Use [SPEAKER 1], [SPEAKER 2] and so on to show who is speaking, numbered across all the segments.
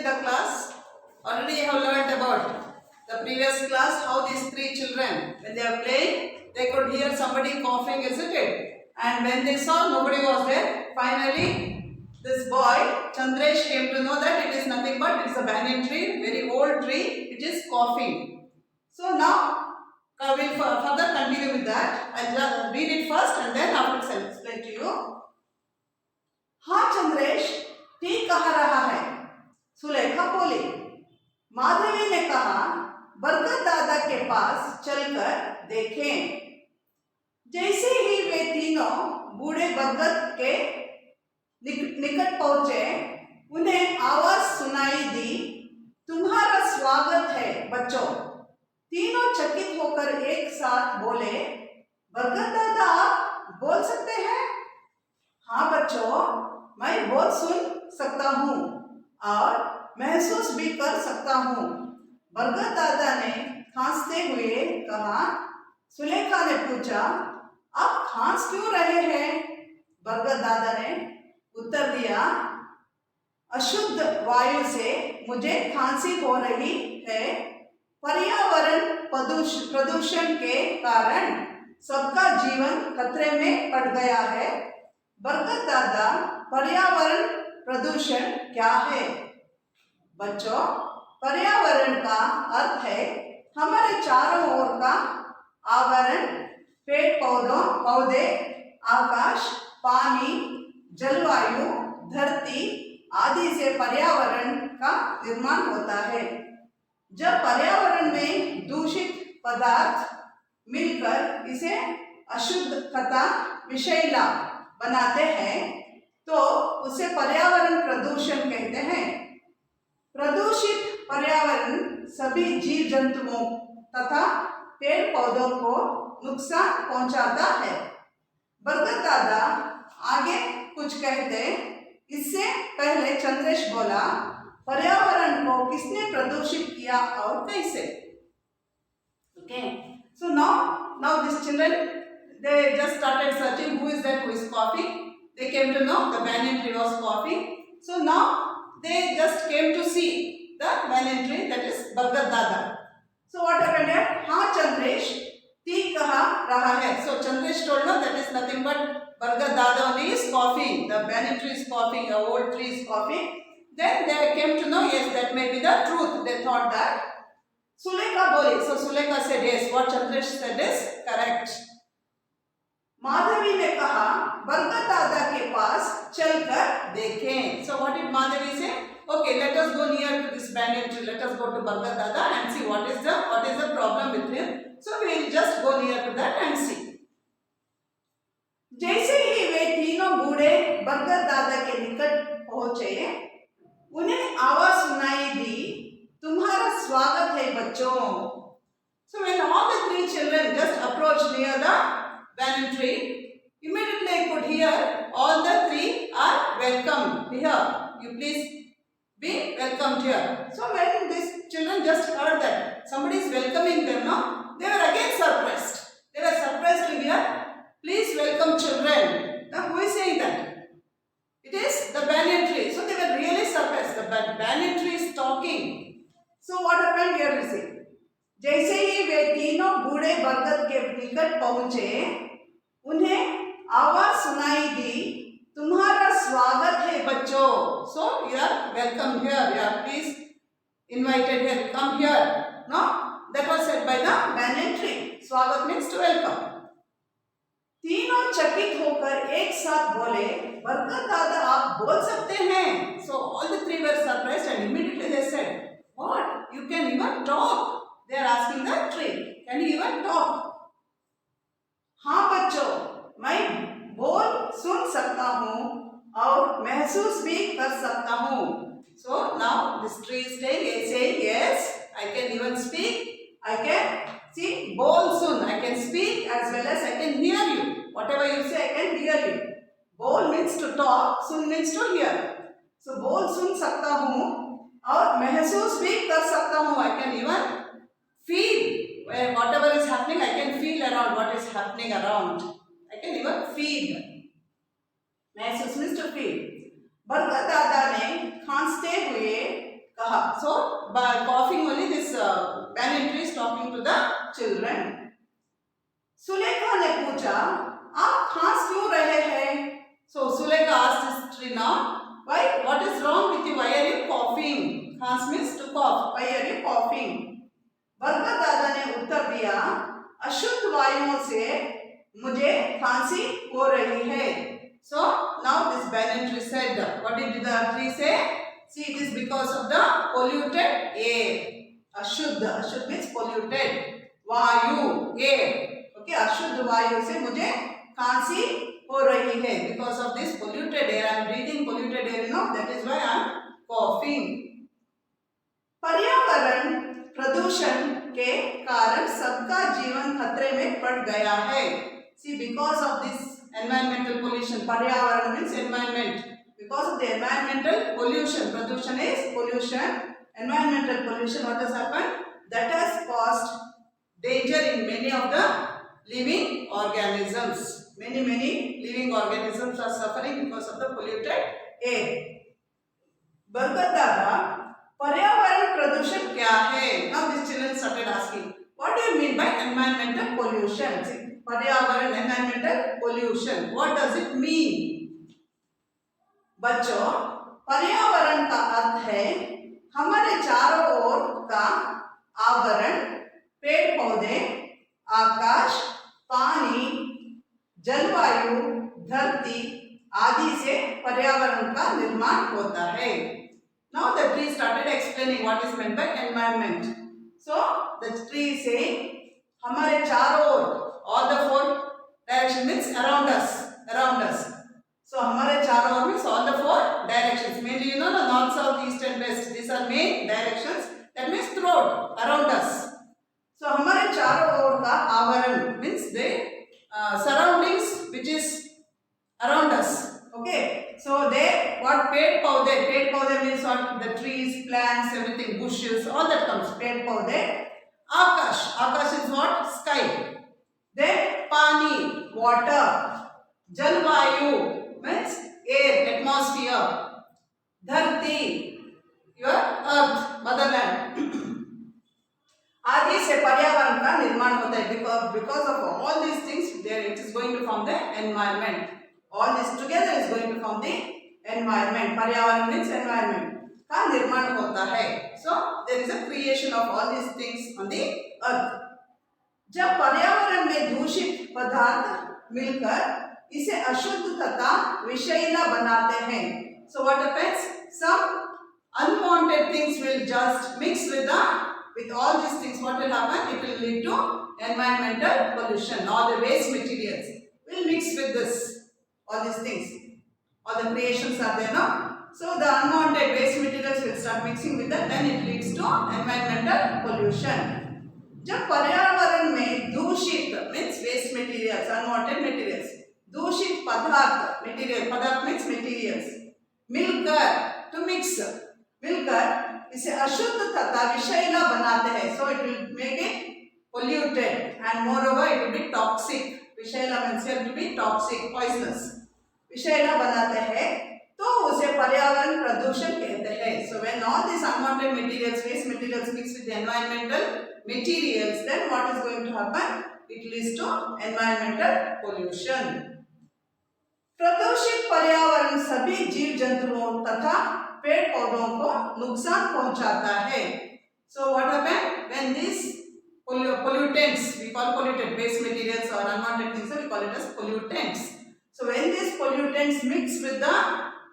[SPEAKER 1] with the class? Already you have learned about the previous class how these three children, when they are playing, they could hear somebody coughing, isn't it? And when they saw nobody was there, finally this boy Chandresh came to know that it is nothing but it is a banyan tree, very old tree, it is coughing. So now I will further continue with that. I'll just read it first and then after I'll explain to you. हाँ चंद्रेश, ठीक कह रहा है, सुलेखा बोली। माधवी ने कहा, बरगद दादा के पास चलकर देखें। जैसे ही वे तीनों बूढ़े बरगद के निकट पहुंचे, उन्हें आवाज सुनाई दी, तुम्हारा स्वागत है बच्चों। तीनों चकित होकर एक साथ बोले, बरगद दादा आप बोल सकते हैं? हाँ बच्चों, मैं बहुत सुन सकता हूँ और महसूस भी कर सकता हूँ। बरगद दादा ने खांसते हुए कहा। सुलेखा ने पूछा, आप खांस क्यों रहे हैं? बरगद दादा ने उत्तर दिया, अशुद्ध वायु से मुझे खांसी हो रही है। पर्यावरण प्रदूषण के कारण सबका जीवन खतरे में पड़ गया है। बरगद दादा, पर्यावरण प्रदूषण क्या है? बच्चों, पर्यावरण का अर्थ है हमारे चारों ओर का आवरण, पेड़ पौधे, आकाश, पानी, जलवायु, धरती आदि से पर्यावरण का निर्माण होता है। जब पर्यावरण में दूषित पदार्थ मिलकर इसे अशुद्ध तथा विषैला बनाते हैं तो उसे पर्यावरण प्रदूषण कहते हैं। प्रदूषित पर्यावरण सभी जीव जंतुओं तथा पेड़ पौधों को नुकसान पहुंचाता है। बरगद दादा आगे कुछ कहते, इससे पहले चंद्रेश बोला, पर्यावरण को किसने प्रदूषित किया और कैसे? Okay, so now these children, they just started searching who is that who is coughing. They came to know the banyan tree was coughing. So now they just came to see the banyan tree, that is Bhargat Dada. So what happened here? हाँ चंद्रेश, ठीक कहा रहा है. So Chandresh told no, that is nothing but Bhargat Dada only is coughing. The banyan tree is coughing, the old tree is coughing. Then they came to know, yes, that may be the truth. They thought that. Sulekha boli. So Sulekha said, yes, what Chandresh said is correct. Madhavi ने कहा, बरगद दादा के पास चलकर देखें. So what did Madhavi say? Okay, let us go near to this banyan tree. Let us go to Bhargat Dada and see what is the problem with him. So we will just go near to that and see. जैसे ही वे तीनों बूढ़े बरगद दादा के निकट पहुंचे, उन्हें आवाज सुनाई दी, तुम्हारा स्वागत है बच्चों. So when all the three children just approached near the banyan tree, immediately I could hear all the three are welcome here. You please be welcomed here. So when these children just heard that somebody is welcoming them, no, they were again surprised. They were surprised to hear, please welcome children. Now who is saying that? It is the banyan tree. So they were really surprised. The banyan tree is talking. So what happened here we see. जैसे ही वे तीनों बूढ़े बरगद के निकट पहुंचे, उन्हें आवाज सुनाई दी, तुम्हारा स्वागत है बच्चों. So you are welcome here. You are please invited here. Come here. No, that was said by the banyan tree. स्वागत means to welcome. तीनों चकित होकर एक साथ बोले, बरगद दादा आप बोल सकते हैं. So all the three were surprised and immediately they said, what? You can even talk. They are asking the tree, can you even talk? हाँ बच्चों, मैं बोल सुन सकता हूँ और महसूस भी कर सकता हूँ. So now this tree is saying, yes, I can even speak. I can see, बोल सुन. I can speak as well as I can hear you. Whatever you say, I can hear you. बोल means to talk, soon means to hear. So बोल सुन सकता हूँ और महसूस भी कर सकता हूँ. I can even feel whatever is happening. I can feel around what is happening around. I can even feel. महसूस means to feel. बरगद दादा ने खांसते हुए So by coughing only, this banyan is talking to the children. Sulekha ने पूछा, आप खांस क्यों रहे हैं? So Sulekha asked this tree now, why? What is wrong with you? Why are you coughing? खांस means to cough. Why are you coughing? बरगद दादा ने उत्तर दिया, अशुद्ध वायुओं से मुझे खांसी हो रही है. So now this banyan tree said, what did the tree say? See, it is because of the polluted air. Ashuddha means polluted. Vayu, air. Okay, अशुद्ध वायु से मुझे खांसी हो रही है. Because of this polluted air, I am breathing polluted air, that is why I am coughing. पर्यावरण प्रदूषण के कारण सबका जीवन खतरे में पड़ गया है. See, because of this environmental pollution, पर्यावरण means environment. Because of the environmental pollution, pollution is pollution. Environmental pollution, what has happened? That has caused danger in many of the living organisms. Many living organisms are suffering because of the polluted air. बरगद दादा, पर्यावरण प्रदूषण क्या है? Now these children started asking, what do you mean by environmental pollution? पर्यावरण, environmental pollution, what does it mean? बच्चों, पर्यावरण का अर्थ है हमारे चारों ओर का आवरण, पेड़ पौधे, आकाश, पानी, जलवायु, धरती आदि से पर्यावरण का निर्माण होता है. Now the tree started explaining what is meant by environment. So the tree is saying, हमारे चारों ओर, all the four direction means around us. So हमारे चारों ओर means all the four directions. Mainly the north, south, east and west. These are main directions. That means throughout, around us. So हमारे चारों ओर का आवरण means the surroundings which is around us. Okay. So they what पेड़ पौधे means what? The trees, plants, everything, bushes, all that comes. पेड़ पौधे. आकाश is what? Sky. Then पानी, water. जलवायु means air, atmosphere. धरती, your earth, motherland. आदि से पर्यावरण का निर्माण होता है. Because of all these things, there it is going to form the environment. All this together is going to form the environment. पर्यावरण means environment का निर्माण होता है. So there is a creation of all these things on the earth. जब पर्यावरण में दूषित पदार्थ मिलकर इसे अशुद्ध तथा विषैला बनाते हैं. So what happens? Some unwanted things will just mix with all these things. What will happen? It will lead to environmental pollution. All the waste materials will mix with this. All these things, all the creations are there now. So the unwanted waste materials will start mixing with that, then it leads to environmental pollution. जब पर्यावरण में दूषित means waste materials, unwanted materials, दूषित पदार्थ means materials, मिलकर इसे अशुद्ध तथा विषैला बनाते हैं. So it will make it polluted and moreover it will be toxic. विषैला means it will be toxic, poisonous. विषैला बनाते हैं तो उसे पर्यावरण प्रदूषण कहते हैं. So when all these unwanted materials, waste materials mix with the environmental materials, then what is going to happen? It leads to environmental pollution. प्रदूषित पर्यावरण सभी जीव जंतुओं तथा पेड़ पौधों को नुकसान पहुंचाता है. So what happened? When these pollutants, we call polluted waste materials or unwanted things, so we call it as pollutants. So when these pollutants mix with the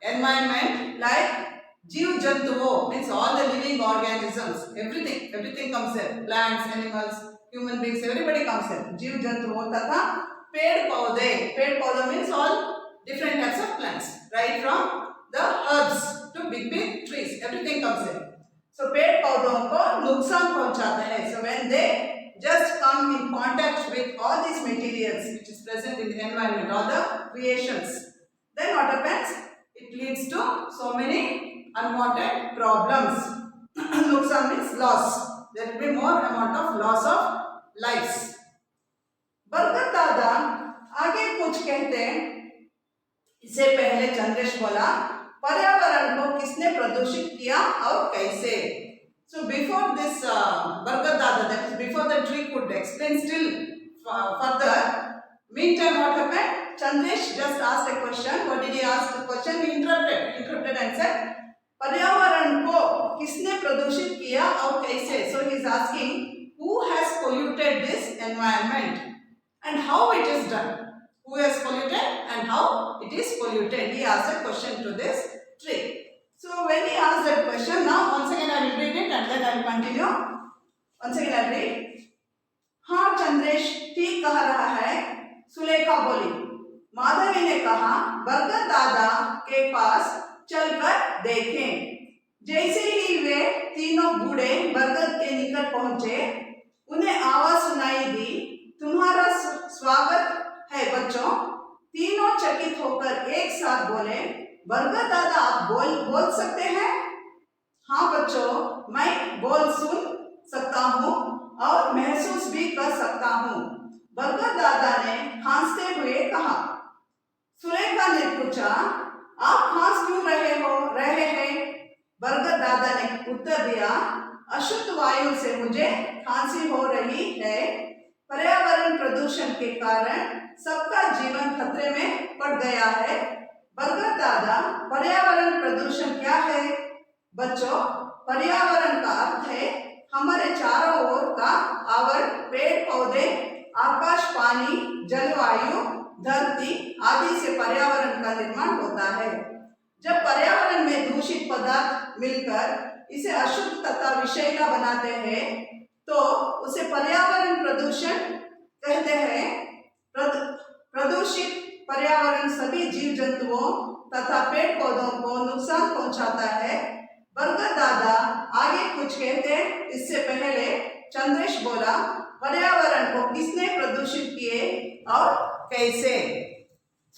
[SPEAKER 1] environment, like जीव जंतुओं means all the living organisms, everything comes there, plants, animals, human beings, everybody comes there. जीव जंतुओं तथा पेड़ पौधे means all different types of plants, right from the herbs to big trees, everything comes there. So पेड़ पौधों को नुकसान पहुंचाते हैं. So when they just come in contact with all these materials which is present in the environment, all the creations, then what happens? It leads to so many unwanted problems. Nuksan means loss. There will be more amount of loss of lives. बरगद दादा आगे कुछ कहते हैं. इससे पहले चंद्रेश बोला, पर्यावरण को किसने प्रदूषित किया और कैसे? So before this Bargat Dada, that is before the tree could explain still further, meantime what happened? Chandresh just asked a question. What did he ask the question? He interrupted and said, पर्यावरण को किसने प्रदूषित किया और कैसे? So he is asking, who has polluted this environment and how it is done? Who has polluted and how it is polluted? He asked a question to this tree. So when he asked that question, now once again I will read it and then I will continue. Once again I will read. हाँ चंद्रेश ठीक कह रहा है, सुलेखा बोली। माधवी ने कहा, बरगद दादा के पास चलकर देखें। जैसे ही वे तीनों बूढ़े बरगद के निकट पहुंचे, उन्हें आवाज सुनाई दी, तुम्हारा स्वागत है बच्चों। तीनों चकित होकर एक साथ बोले, बरगद दादा आप बोल सकते हैं? हाँ बच्चों, मैं बोल सुन सकता हूँ और महसूस भी कर सकता हूँ, बरगद दादा ने खांसते हुए कहा। सुलेखा ने पूछा, आप खांस क्यों रहे हैं? बरगद दादा ने उत्तर दिया, अशुद्ध वायु से मुझे खांसी हो रही है। पर्यावरण प्रदूषण के कारण सबका जीवन खतरे में पड़ गया है। बरगद दादा, पर्यावरण प्रदूषण क्या है? बच्चों, पर्यावरण का अर्थ है हमारे चारों ओर का आवरण, पेड़ पौधे, आकाश, पानी, जलवायु, धरती आदि से पर्यावरण का निर्माण होता है। जब पर्यावरण में दूषित पदार्थ मिलकर इसे अशुद्ध तथा विषैला बनाते हैं तो उसे पर्यावरण प्रदूषण कहते हैं। प्रदूषित पर्यावरण सभी जीव जंतुओं तथा पेड़ पौधों को नुकसान पहुंचाता है। बरगद दादा आगे कुछ कहते, इससे पहले चंद्रेश बोला, पर्यावरण को किसने प्रदूषित किए और कैसे?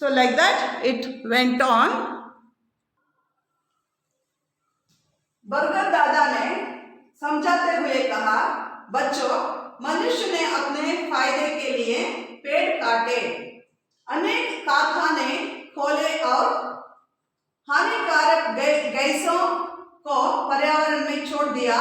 [SPEAKER 1] So like that it went on. बरगद दादा ने समझाते हुए कहा, बच्चों, मनुष्य ने अपने फायदे के लिए पेड़ काटे, अनेक कारखाने खोले और हानिकारक गैसों को पर्यावरण में छोड़ दिया,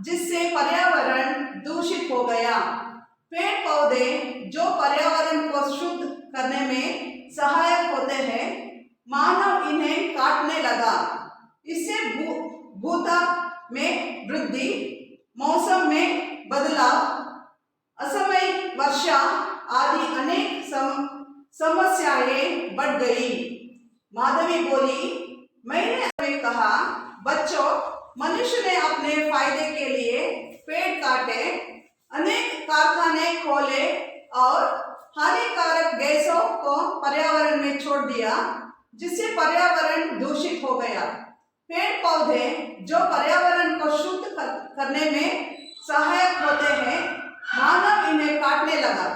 [SPEAKER 1] जिससे पर्यावरण दूषित हो गया। पेड़ पौधे जो पर्यावरण को शुद्ध करने में सहायक होते हैं, मानव इन्हें काटने लगा। इससे भूताप में वृद्धि, मौसम में बदलाव, असमयिक वर्षा आदि अनेक समस्याएं बढ़ गई। माधवी बोली, मैंने कहा, बच्चों, मनुष्य ने अपने फायदे के लिए पेड़ काटे, अनेक कारखाने खोले और हानिकारक गैसों को पर्यावरण में छोड़ दिया, जिससे पर्यावरण दूषित हो गया। पेड़ पौधे जो पर्यावरण को शुद्ध करने में सहायक होते हैं, मानव इन्हें काटने लगा।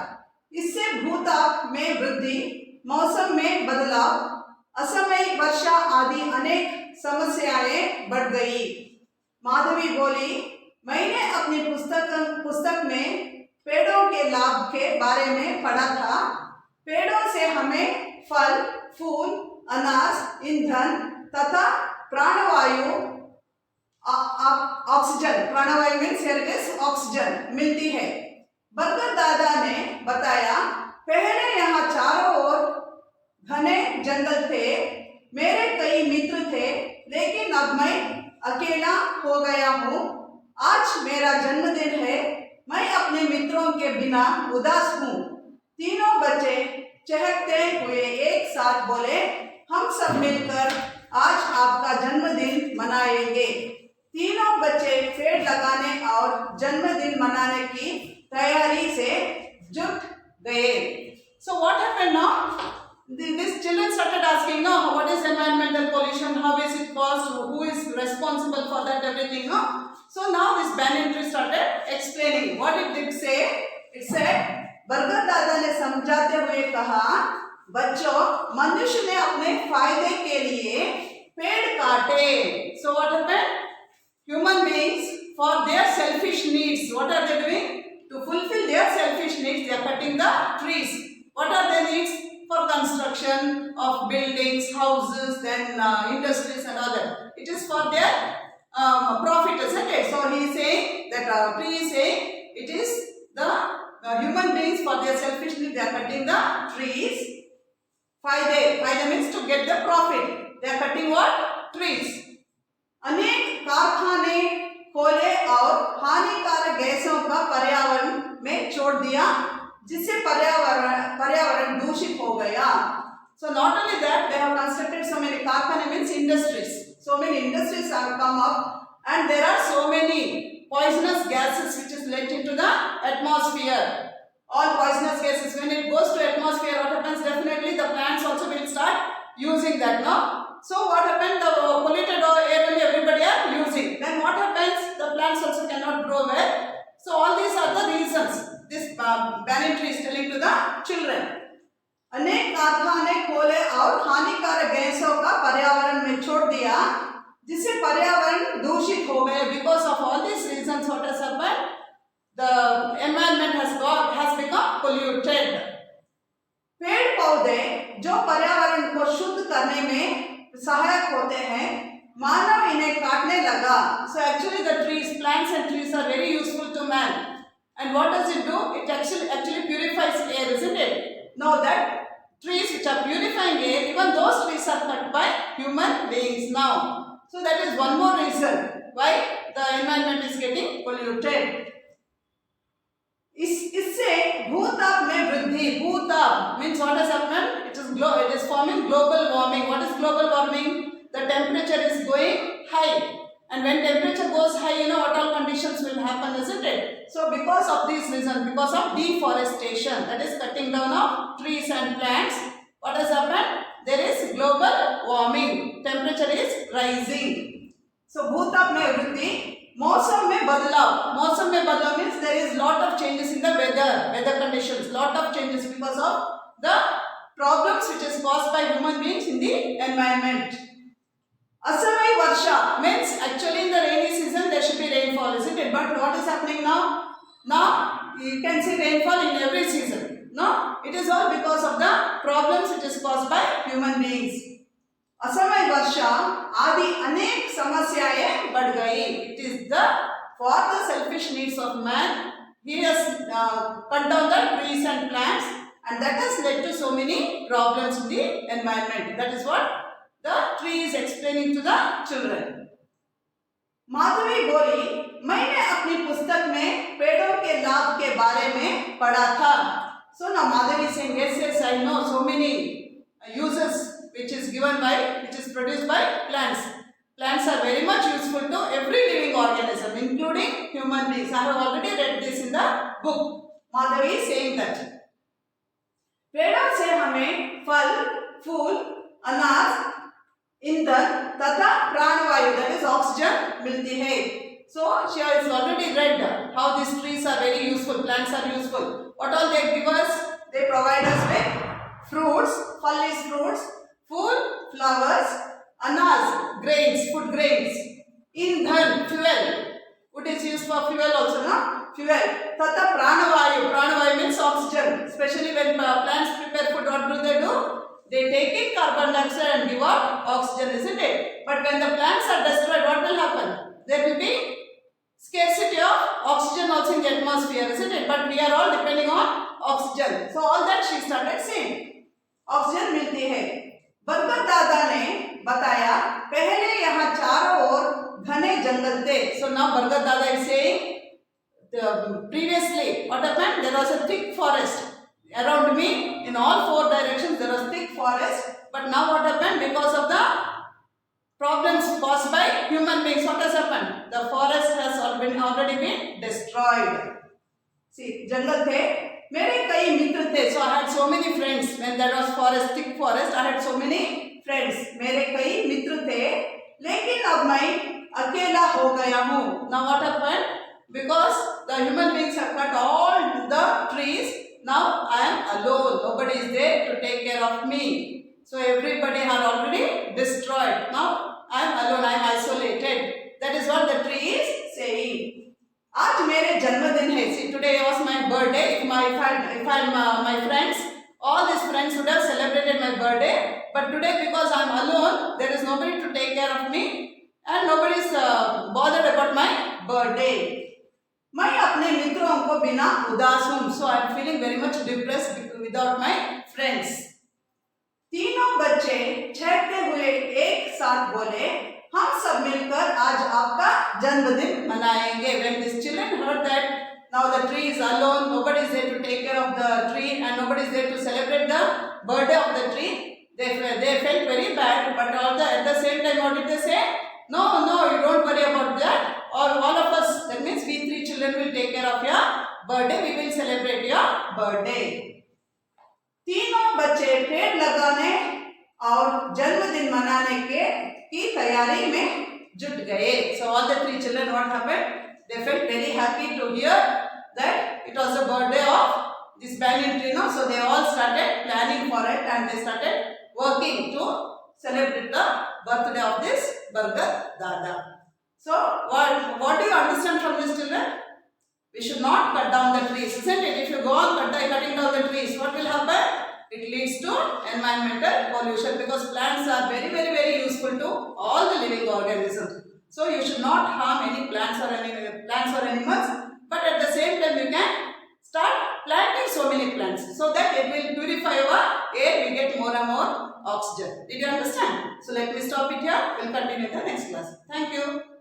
[SPEAKER 1] इससे भूताप में वृद्धि, मौसम में बदलाव, असमयिक वर्षा आदि अनेक समस्याएं बढ़ गई। माधवी बोली, मैंने अपनी पुस्तक में पेड़ों के लाभ के बारे में पढ़ा था। पेड़ों से हमें फल, फूल, अनाज, ईंधन तथा प्राणवायु, ऑक्सीजन, प्राणवायु means here it is oxygen, मिलती है। बरगद दादा ने बताया, पहले यहाँ चारों ओर घने जंगल थे, मेरे कई मित्र थे, लेकिन अब मैं अकेला हो गया हूँ। आज मेरा जन्मदिन है, मैं अपने मित्रों के बिना उदास हूँ। तीनों बच्चे चहकते हुए एक साथ बोले, हम सब मिलकर आज आपका जन्मदिन मनाएंगे। तीनों बच्चे पेड़ लगाने और जन्मदिन मनाने की तैयारी से जुट गए। So what happened now? These children started asking, no, what is environmental pollution? How is it caused? Who is responsible for that? Everything, no? So now this banyan tree started explaining. What it did say? It said, बरगद दादा ने समझाते हुए कहा, बच्चों, मनुष्य ने अपने फायदे के लिए पेड़ काटे। So what happened? Human beings, for their selfish needs, what are they doing? To fulfill their selfish needs, they are cutting the trees. What are their needs? For construction of buildings, houses, then industries and other. It is for their profit, isn't it? So he is saying that tree is saying it is the human beings for their selfish need, they are cutting the trees. Fayde means to get the profit. They are cutting what? Trees. अनेक कारखाने खोले और हानिकारक गैसों का पर्यावरण में छोड़ दिया, जिससे पर्यावरण दूषित हो गया. So not only that, they have constructed so many कारखाने means industries. So many industries have come up, and there are so many poisonous gases which is let into the atmosphere. All poisonous gases, when it goes to atmosphere, what happens? Definitely the plants also will start using that, no? So what happened? The polluted air only everybody are using. Then what happens? The plants also cannot grow well. So all these are the reasons. This banyan tree is telling to the children. अनेक कारखाने खोले और हानिकारक गैसों का पर्यावरण में छोड़ दिया, जिससे पर्यावरण दूषित हो गए. Because of all these reasons, what has happened? The environment has become polluted. पेड़ पौधे जो पर्यावरण को शुद्ध करने में सहायक होते हैं, मानव इन्हें काटने लगा. So actually the trees, plants and trees are very useful to man. And what does it do? It actually purifies air, isn't it? Know that trees which are purifying air, even those trees are cut by human beings now. So that is one more reason why the environment is getting polluted. इससे भूताप में वृद्धि. भूताप means what has happened? It is forming global warming. What is global warming? The temperature is going high, and when temperature goes high, you know what all conditions will happen, isn't it? So because of these reasons, because of deforestation, that is cutting down of trees and plants, what has happened? There is global warming. Temperature is rising. So भूताप में वृद्धि. मौसम में बदलाव means there is lot of changes in the weather conditions, lot of changes because of the problems which is caused by human beings in the environment. असमय वर्षा means actually in the rainy season there should be rainfall, isn't it? But what is happening now? Now you can see rainfall in every season. No, it is all because of the problems which is caused by human beings. असमय वर्षा आदि अनेक समस्याएं बढ़ गई. It is for the selfish needs of man. He has cut down the trees and plants, and that has led to so many problems in the environment. That is what the tree is explaining to the children. Madhavi बोली, मैंने अपनी पुस्तक में पेड़ों के लाभ के बारे में पढ़ा था. So now Madhavi is saying, yes, I know so many uses which is produced by plants. Plants are very much useful to every living organism, including human beings. I have already read this in the book. Madhavi is saying that. पेड़ों से हमें फल, फूल, अनाज, ईंधन तथा प्राणवायु, that is oxygen, मिलती है. So she has already read how these trees are very useful. Plants are useful. What all they give us? They provide us with fruits. फल is fruits. Food, flowers, anas, grains, food grains, indhan, fuel. Wood is used for fuel also, no? Fuel. Tata pranavayu means oxygen. Especially when plants prepare food, what do? They take in carbon dioxide and give out oxygen, isn't it? But when the plants are destroyed, what will happen? There will be scarcity of oxygen also in the atmosphere, isn't it? But we are all depending on oxygen. So all that she started saying. Oxygen मिलती है. बरकत दादा ने बताया, पहले यहाँ चारों ओर घने जंगल थे. So now Bhargat Dada is saying, previously what happened? There was a thick forest around me. In all four directions there was thick forest. But now what happened? Because of the problems caused by human beings, what has happened? The forest has already been destroyed. See, जंगल थे. मेरे कई मित्र थे. So I had so many friends when there was forest, thick forest. I had so many friends. मेरे कई मित्र थे, लेकिन अब मैं अकेला हो गया हूँ. Now what happened? Because the human beings have cut all the trees. Now I am alone. Nobody is there to take care of me. So everybody had already destroyed. Now I am alone. I am isolated. That is what the tree is saying. आज मेरे जन्मदिन है. See, today was my birthday. If my friends, all these friends would have celebrated my birthday. But today, because I am alone, there is nobody to take care of me, and nobody is birthday. मैं अपने मित्रों को बिना उदास हूँ. So I am feeling very much depressed without my friends. तीनों बच्चे चहकते हुए एक साथ बोले, हम सब मिलकर आज आपका जन्मदिन मनाएंगे. When these children heard that now the tree is alone, nobody is there to take care of the tree and nobody is there to celebrate the birthday of the tree, they felt very bad. But at the same time, what did they say? No, you don't worry about that. Or all of us, that means we three children will take care of your birthday. We will celebrate your birthday. तीनों बच्चे पेड़ लगाने और जन्मदिन मनाने की तैयारी में जुट गए. So all the three children, what happened? They felt very happy to hear that it was the birthday of this banyan tree. No? So they all started planning for it and they started working to celebrate the birthday of this Bargat Dada. So what do you understand from this, children? We should not cut down the trees, isn't it? If you go on cutting down the trees, what will happen? It leads to environmental pollution, because plants are very, very, very useful to all the living organisms. So you should not harm any plants or animals, but at the same time you can start planting so many plants so that it will purify our air. We get more and more oxygen. Did you understand? So let me stop it here. We'll continue in the next class. Thank you.